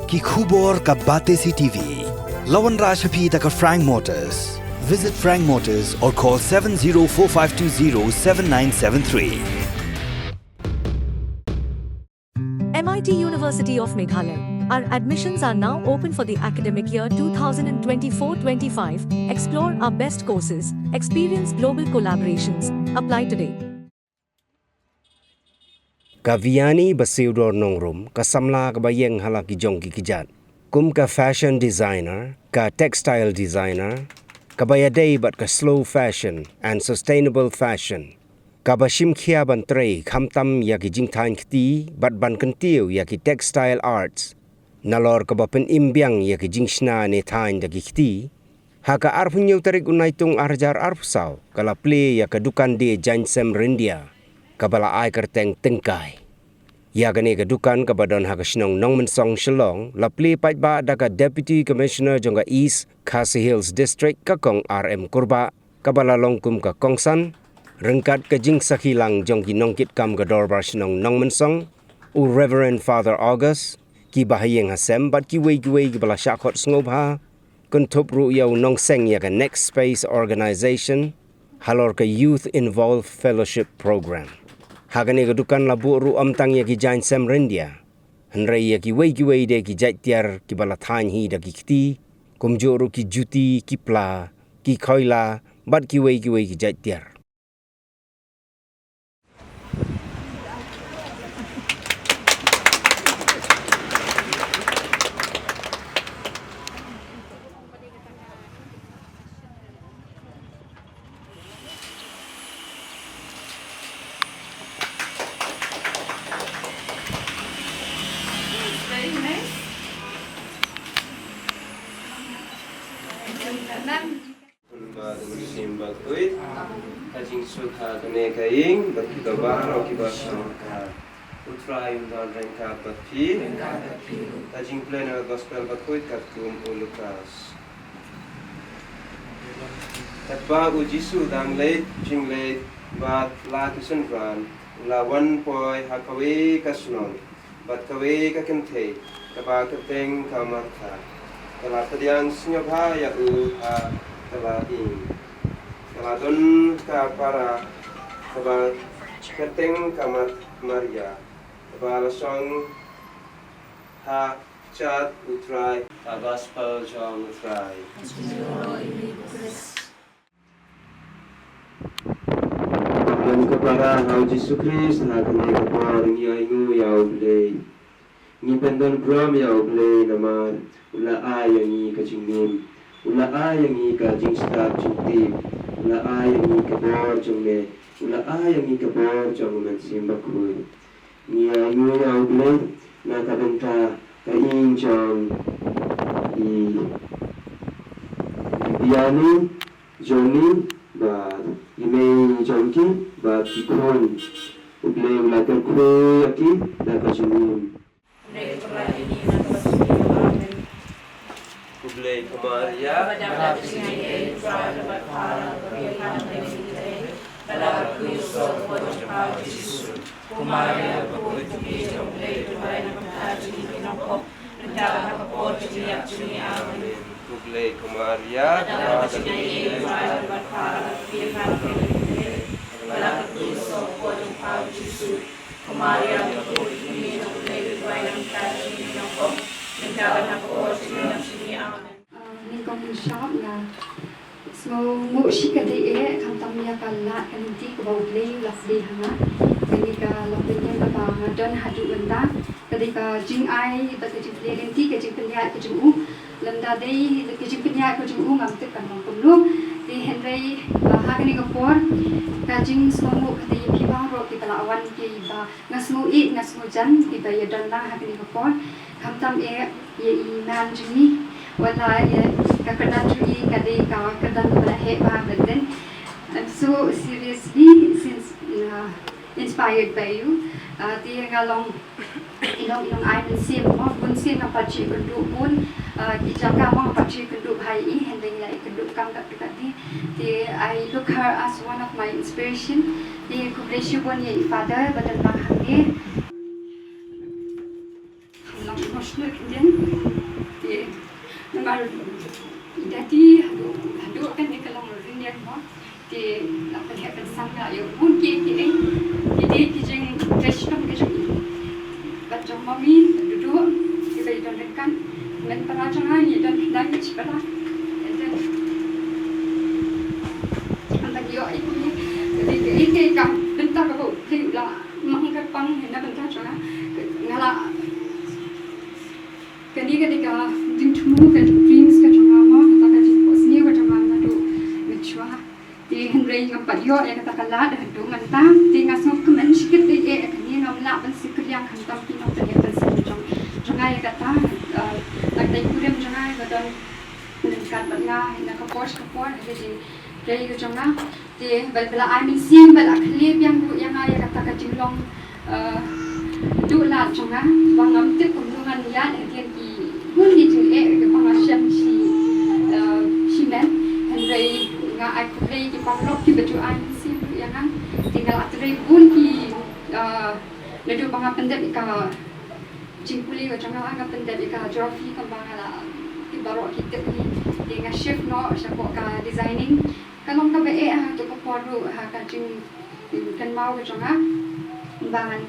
ki khubor ka bate si TV. Lawan Rashapi taka Frank Motors. Visit Frank Motors or call 7045207973. MIT University of Meghalaya. Our admissions are now open for the academic year 2024-25. Explore our best courses, experience global collaborations. Apply today. Kaviani basiudor nongrum kasamla kabayeng halaki jongki kijat. Kum ka fashion designer, ka textile designer, kabayadei bat ka slow fashion and sustainable fashion. Kabashim kia bantrei khamtam yaki jingtain kti bat ban kentiu yaki textile arts. Nalor kabapen imbiang yaki jingshna ne tain daki kti. Haka arpunyo tarik unaitung arjar arpsau kala play yaka dukan de Jaiñ Ryndia. Kabala ai kerteng Tyngkai. Yakane ka dukan kabadon haka Shillong Nongmensong Shillong la play pait ba daka Deputy Commissioner jonga East Khasi Hills District kakong RM Kurba kabala longkum ka Kongsan rengkat ka jing sakhilang jongki nongkit kam ka dorbar Shillong Nongmensong u Reverend Father August ki bahayeng hasem bat ki wei bala shakot sngoba kuntop ru yaw nongseng yaka Next Space Organization halor ka Youth Involved Fellowship Program. Hagane ka dukan labu ru amtang yaki Jaiñ Ryndia. Henrei yaki wei de ki jaitiar ki bala thain hi da ki kti kumjo ru ki juti ki pla ki khoila bat ki wei ki jaitiar. Jaiñ sukha kane kaing baki kabar o ki basangka utrai undan rengkat bapi Jaiñ plan gospel bakuit katkum ulukas tatba u Jisu dang late jing late bat la kisun ran la one boy hakawe kaslong bat kawe ka kente kaba keteng kamartha kala tadiang sinyabha ya u ha kala ing Kaladon ka para kaba keteng kamat Maria kaba lasong ha chat utrai gospel jong utrai Amen kapara hau Jisu Christ na kane kapar ni aingu yau blei ni pendon gram yau blei naman ula ayangi kachingnim ula ayangi ka jingsta jingti ula ayangi kabor jongne ula ayangi kabor jong mansim bakui ni ayu yau blei na kabenta ka in jong i biani joni ba imei jongki ba tikon ublei ula terkwe yaki na kajunim Kublai Kumaria Kublai Kumaria Nongmensong na so mo shikade e kamtamya kala kanti ko bawle lasli hanga kani ka lapenya ka ba don hadu anda kadi ka jing ai ba ka jing lenti ka jing penya ka jing u landa dei ka jing penya ka jing u ngam te kan ngam lu di henrei ha kani ka por ka jing smo kadi pi ba ro ki kala awan ki ba ngasmu i ngasmu jan ki ba ya don la ha kani ka por kamtam e ye iman jini wala ya kakana tree kade kawa kadan wala he ba but then I'm so seriously since inspired by you ti ngalong ilong ai den sim mo bun sim na pachi kundu bun ki jaka mo pachi kundu bhai I hending la kundu kam ka ti I look her as one of my inspiration ti kubleshi bon ye father badal ma hange emotional kemudian nomor jadi hadu kan ni kalau Ryndia mo di lapan happen sama yo mungkin jadi kijing restaurant kijing bacang mami duduk kita dan dekan men perajangan ni dan language pada dan antak yo ini jadi ini kan bentar kau lah mangkat pang hendak bentar jangan ngala ketika jing tumu ke dreams ke jangan mau kata jing posnya ke jangan nado ngecua di henry ngampat yo yang kata kalah dah do mantap di ngasok kemen sikit di ni ngamla ban sikit yang kantam pinong tanya ban sikit jangan ya kata lagi kurem jangan badan meningkat bangga hendak kapos jadi ke jangan di bala amin sim bala klip yang ayah kata Shillong du la jangan bangam tip kunjungan ya dia di mun di tu ke pengasyam si men henry nga ai play di pablok di baju amin sim yang tinggal atre bun di ledu bangam pendek ka jingkuli ke jangan angkat pendek ka trophy kembang ala di barok kita ni dengan chef no siapa ka designing kalau ka be tu ko poru ha ka jing kan mau ke jangan bangan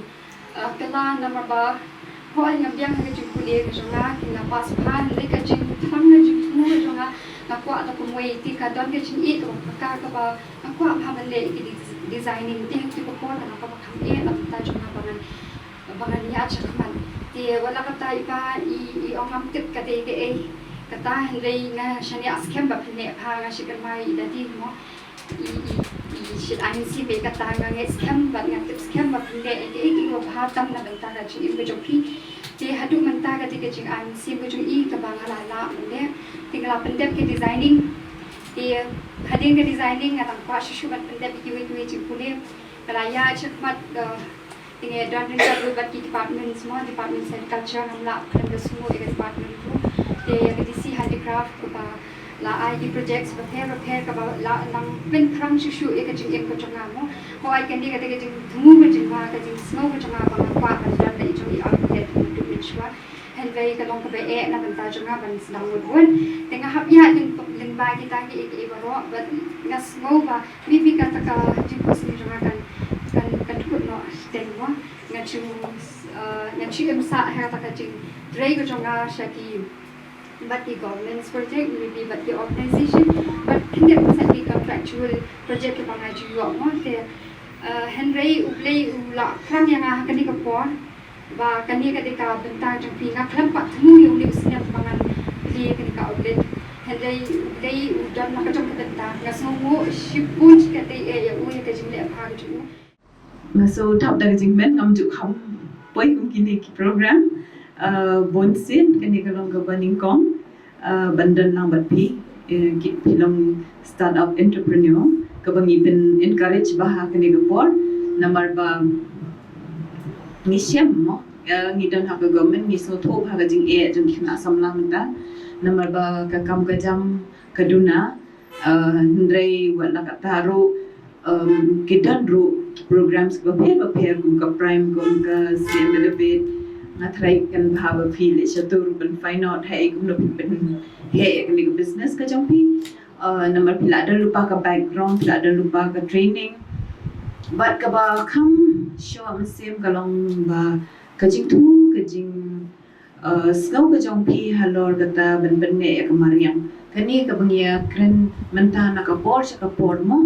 kala nama ba hol yang biang ke jingkuli ke jangan kina pas pan le ka jing tham na jing mu ke jangan aku atau kumui ti ka don ke jing i ko ka ba aku apa le ke designing ti ki ko poru na ka ba kam la ta jangan bangan ya cakman ti wala kata ipa I ongam kit kate ke kata henry nga shania scam ba phne pha nga shikal mai dati mo I shit ain si be kata nga scam ba nga tip scam ba phne ke ko pha tam na banta na chi imbe jopi ti hadu manta ka ti ke ching ain si be chung I ka ba nga la ne tingala pendep ke designing ti hadin ke designing nga tang pa shu ban pendep ki we chi pune raya chakmat tinggal dan kita buat di department semua department culture namla kerana semua department tu dia yang di handicraft apa la ID projects repair ke la nang pen krang susu ek jing ek changa mo ho ai kan dia kata jing thumu ke jing ma ke jing snow ke changa ba pa dan dai jong I update to mensua and very ka long ka be na banta changa ban sedang won tengah hab ya din ba kita ki ek ibaro but ngas mo ba bibi kata ka jing ko sini changa kan tukut no tengwa ngachu imsa ha ta kaching drai ko jonga shaki but the government's project maybe but the organization but 100% contractual project ke bangai ju mo te henry uplay ula kram yang ha kani ko por ba kani ka deka benta jong pi nga kram pa thmu yu ni usnya bangan pli kani ka outlet henry uplay udan ma ka jong benta nga songo shipun ka te ya u ka jing le pha ju So top dari jingmen ngam juk ham poi kum kini ki program bonsin kini kalong ga baningkong bandan nang batpi ki pilong startup entrepreneur ka bangi pen encourage bah kini ga por namar ba ngisyam mo ngi don ha ga government ngi so thop ha ga jing jung khina samla mata namar ba ka kam ga jam kaduna ndrei wala ka taru kitan ru programs ko pair kum ka prime kum ka sim elevate na try kan bhava feel chatur ban find out hai kum no pin hai ek business ka jampi number pilada lupa ka background pilada lupa ka training but ka ba kham show am sim kalong ba ka jing tu ka jing skau ka jampi halor kata ban ne ek mariam kani ka bangya kren menta na ka por mo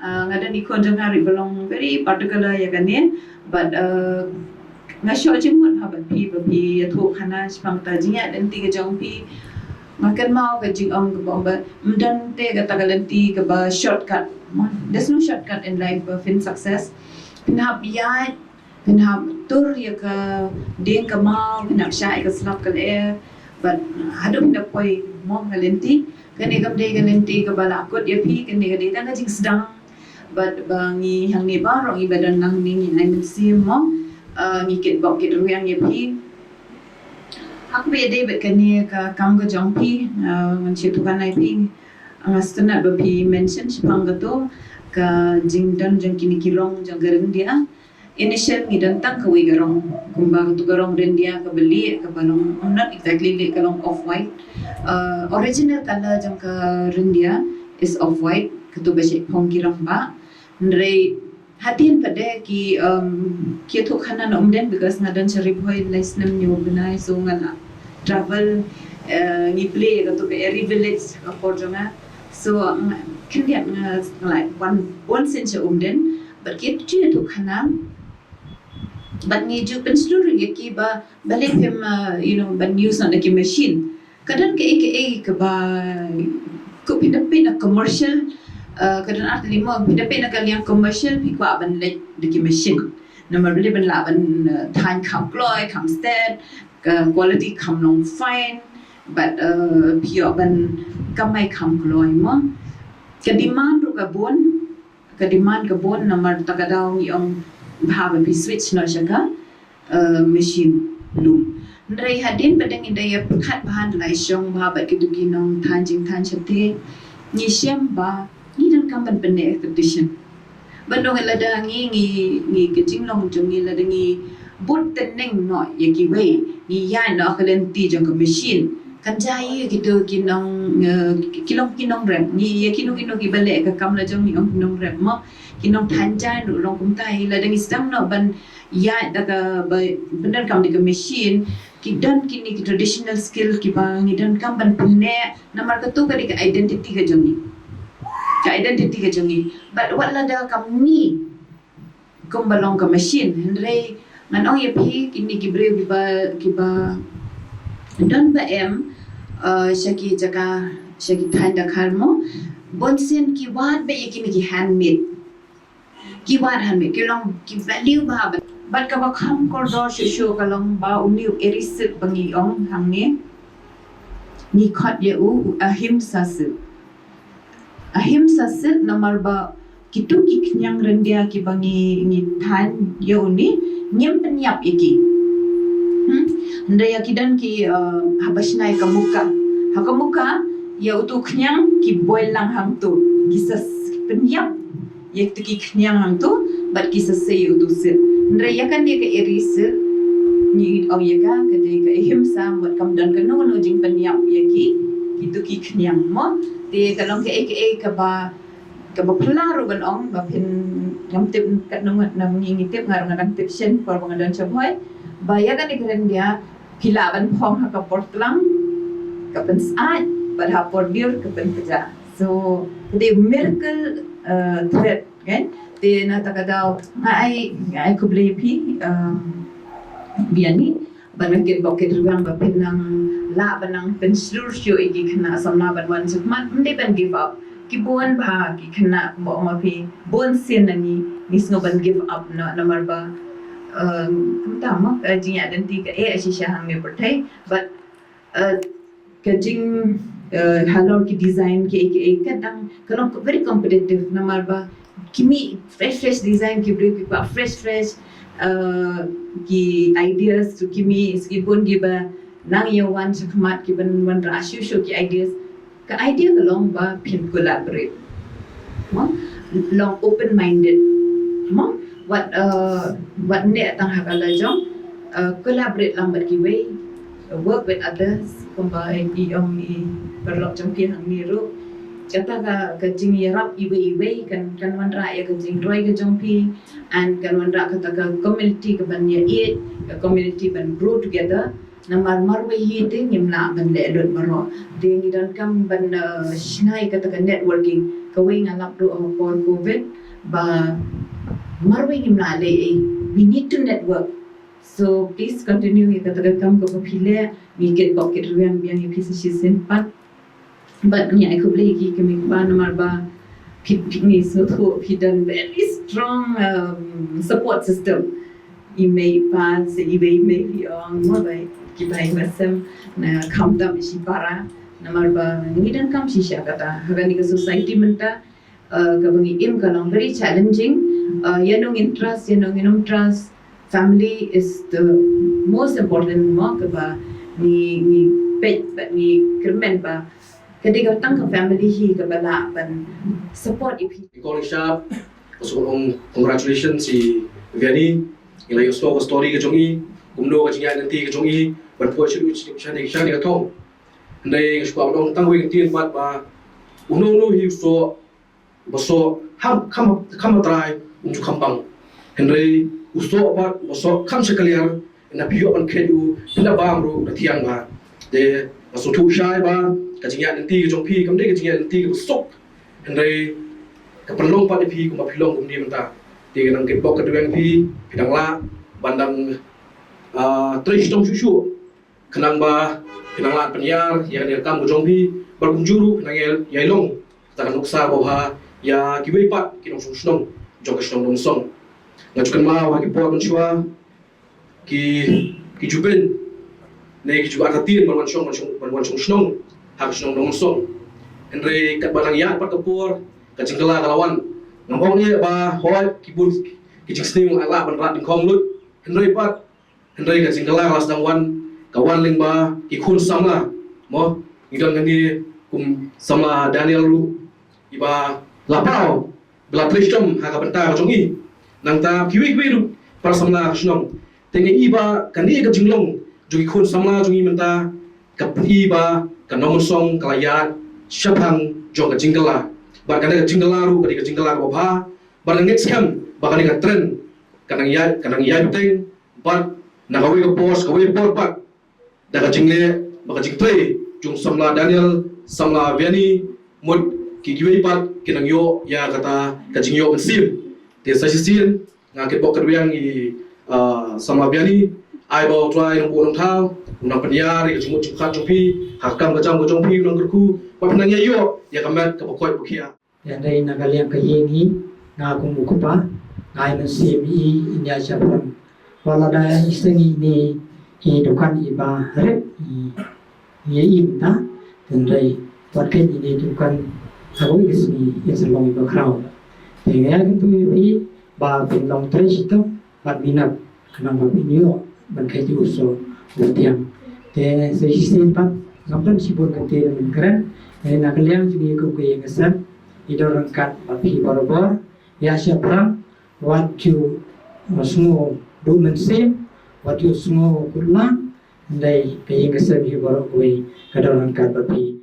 ngada ni ko jangari belong very particular ya kan ya but ngasyo jimut ha bat pi ya thu khana spang ta jinya dan tiga jong pi makan mau ka jing ong ka bomba mdan te ka tagalanti ka ba shortcut there's no shortcut in life of in success pinhap ya pinhap tur ya ka ding ka mau pinhap shy ka slap ka le but hadu pinhap koi mo ngalanti kani kam de ngalanti ka bala kot ya pi kani ka de ta jing sedang but bangi hang ni barong ibadan nang ni ai sim mo ngikit bok kit ruyang ye pi aku be de bet kani ka kam ga jong pi ngan chi tu kan ai pi angastana ba pi mention chipang ga to ka jingdan jang kini kilong jang gareng dia initial ngidan tang kawi garong kumba tu garong Ryndia ka beli ka balong not exactly le kalong off white original color jang ka Ryndia is off white katu besi phong kirang ba ndre hatin pada ki tu khana no umden because ngadan chari boy license new benai so ngala travel ni play katu be every village for janga so kindian like one sense umden but ki tu khana but ni ju pen seluruh ki ba balik pem ban use on the machine kadang ke ba ko pinapin commercial kadang art lima pinapin kalian commercial pi kwa ban le the machine number beli ban la ban than kham kloi kham stat quality kham long fine but pio ban kamai kham kloi mo ka demand ru ka demand number takadaw yung bahaba pi switch no siya ka machine loom ndray hadin padang indaya khat bahan lai syong bahaba kiduginong tanjing tanchate ni siyam ba ni dan kamban bene expedition bandong ilada ngi kajinglong jong ilada ngi but teneng no yaki way ni yan no kalenti jong ka machine kanjai gitu kinong rem ni yakino ki bale ka kamla jong ni kinong rem mo kinong tanja no long kumtai la dang istam no ban ya daga benar kam di machine kidan kini ki traditional skill ki bang idan kam ban pune namar ka tu ka di identity ka jongi but what la da kam ni kum balong ka machine hendre nganong ye pi kini ki bre ki ba dan ba shaki tanda kharmo bonsen ki wat be yakini ki handmade ki long ki value ba but ka ba kham kor do shu ka long ba uni erisit bangi ong hangni ni khat ye u ahimsa namar ba kitu ki knyang Ryndia ki bangi ni than ye uni nyem penyap iki ndaya kidan ki habashnai kamuka ya utu knyang ki boil lang hang tu kisas penyap ye tu ki knyang hang tu but kisas se utu se ndaya kan dia ke eris ni au ye ka de ka himsa wat kam dan kan no jing penyap ye ki tu ki knyang mo de kalong ke ka ba pelaro ban ong ba pin ngam tip kat no nam ngi tip ngar ngan tip sen por bangadan chaboy baya kan ikren dia pilaban pom ha ka portlang ka pen saat but ha por dir ka pen kerja so the miracle thread kan de na takadaw ai ko beli pi biani banakit bokit ruang ba pinang la banang pen seluruh syo iki kena samna ban wan sukmat mende ban give up ki buan ba ki kena mo ma pi buan sin ni sno ban give up na namar ba tama jing identity ka asisya hang me pertai but ka jing halor ki design ki kadang kalau very competitive namar ba kimi fresh design ki bri pa fresh ki ideas to kimi skipun giba nang yawan sakmat ki ban rasyu show ki ideas ka idea ka long ba pin collaborate mo long open minded mo what ne tang hakala jong collaborate lambat ki way work with others combine perlok jong ki hang ni ru kata ka jing yarap iwe kan wan ra ya ka jing roi ka jong pi and kan wan ra kata ka community ka ban ya it ka community ban grow together namar marwe hi te ngimla ban le dot maro de ni dan kam ban shnai kata ka networking ka way ngalap ru on covid ba marwe ngimla le we need to network so please continue kata ka kam ko phile we get pocket ruang biang ipis sin pat but ni I could play ki kami ba namar ba ni so to done very strong support system email pa se email maybe on mo ba ki ba masam na kamdam si para namar ba ni dan kam si sya kata hagani ka society menta ka bangi im ka long very challenging yanong interest yanong inom trust family is the most important mo ka ba ni pet ba ni kermen ba ketika tang ke family hi ke bala ban support ipi calling sharp also congratulations si Viani ila yo story ke jongi kumno ke jinga nanti ke jongi ban po chiru chani ke thong ndai ke kwa dong tangwi ke tin pat ba uno no hi so baso ham trai unju khampang hendai uso pat baso kham sekaliar na pio ban khedu na bamru na thiang ba de baso thu shai ba ke jinga nanti ke jong phi kam dei ke jinga nanti ke sok hendai ke penlong pat phi kuma philong kum ni menta di nang ke bok kedua phi pidang la bandang tris tong susu kenang ba pidang la penyar yang dia kam jong phi bar kum juru nang yailong ta nuksa bahwa ya kiwei pat kinong susnong jong ke snong song ngajukan ma wa ki por menchua ki juben ne ki juga tatin ban song snong hak snong dong song andre kat barang ya pat kapur ka jingkala kalawan ngomong ni ba hoi kibun kijing sning ala ban rat kong lut hendrai pat hendrai ka jingkala las dangwan kawan ling ba ki khun samla mo ngidon ngani kum samla Daniel lu iba lapau bela tristom ha ka benta ka jongi nang ta kiwi ru par samla snong tenge iba kani ka jinglong jogi khun samla jongi menta ka iba ka Nongmensong kalayat syapang jong ka jingkala bar kana jingla ru ka jingla ka ba bar next kam ba kana ka trend kanang ya teng bar na kawi ka post kawi por pat da ka jingle ba ka jingplay jung samla Daniel samla Viani mud ki giwe pat kinang yo ya kata ka jingyo mensim te sa sisin nga ke bok kadwiang i samla Viani ai ba try nang bu nang thau nang penyar ka jumut jukhat jumpi hakam ka jam ka jongpi nang kerku pa penanya yo ya kamat ka pokoi pukia yang dari nagaliang kayengi ngakung ukupa ngai mensemi inya syapran wala da isengi ni i dukan iba rep i imta tendai watken ini dukan aku ismi Shillong iba kraw tengah kentu i ba pinlong tres itu bat minat kenang ba pinyo ban kai di uso butiang te seisin pat ngamdan sibur kete dengan keren nagaliang juga ku kayengasan idorangkat api barbar ya siapa wajib semua dokumen sim wajib semua kurang dari kayak kesebi barbar idorangkat api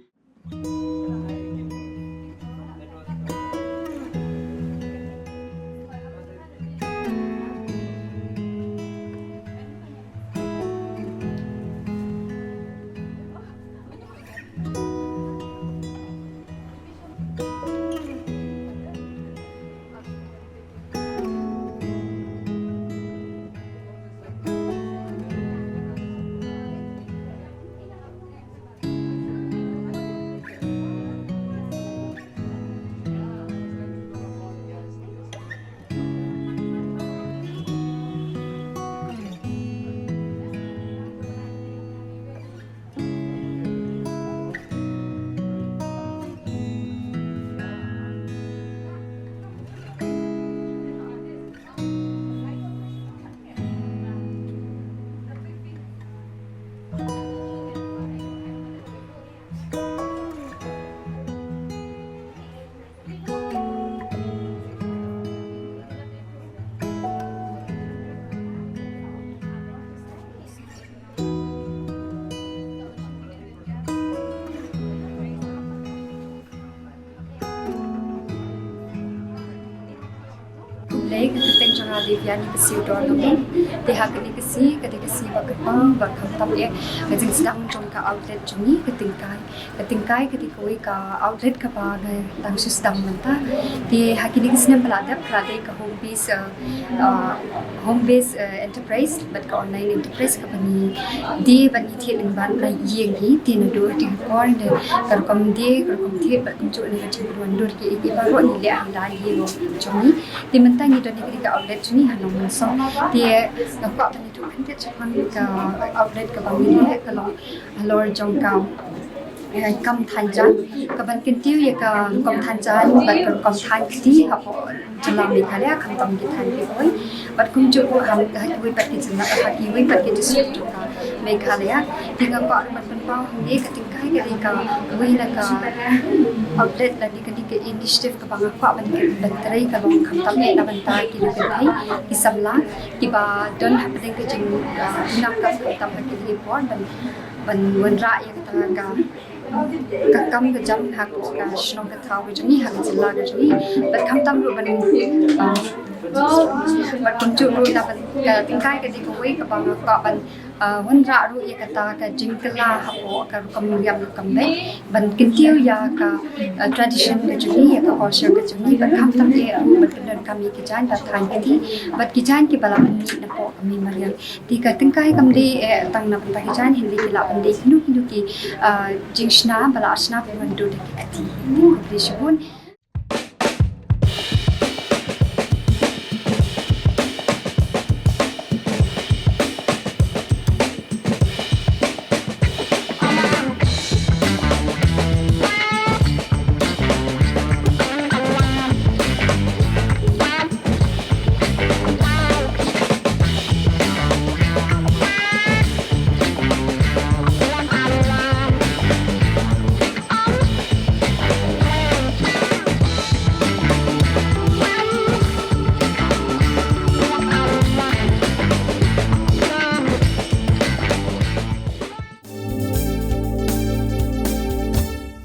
lei keteng janga de Viani kesi dor nong de ha kini kesi bakapa bakam tam ye kajing sedang jong ka outlet juni ketingkai ketika we ka outlet ka ba dang sedang menta de ha kini kesi nam pelada ka home base enterprise but ka online enterprise ka bani de bani thi ling ban la yeng hi tin do ti por de kar kom thi ba kum chu ni ka chi ron dor ki i ba ro ni le ang da ye lo joni de menta ni do ni ka outlet juni ha Nongmensong de ka ta ni tu kan te chapan ka outlet ka bang ni ka lo lor jong ka kam than jan ka ban kin tiu ye ka kam than jan ba ka kam than ti ha po jalam ni khala kam tam ki than ki oi bat kum chu ko ham ka ki wi pat ki chna ka ki wi pat ki district ka Meghalaya tinga pa man panpaw hindi ka Tyngkai ka di ka wala ka outlet la di ka initiative ka bang pa man battery ka long kam tam na banta ki lu kai isamla iba don hapdeng ka jing nak ka tam ka ki report ban ra ya ka kakam ka jam hak ka Shillong ka thau ka jani hak jilla ka jani bat kam tam ru ban bat kun chu ru da ban Tyngkai ka di ko wei ka bang ka ban wan ra ru ya kata ka jingkala hapo ka kam yam kam be ban kintiu ya ka tradition ka juni ya ka culture ka juni ban kam tam ye ru ban kan kami ki jan da than ki thi bat ki jan ki bala ni na po kami mariam ti ka Tyngkai kam de tang na ban ki jan hindi ki la ban de nu ki jingshna bala asna ban do de ki ti ko shibun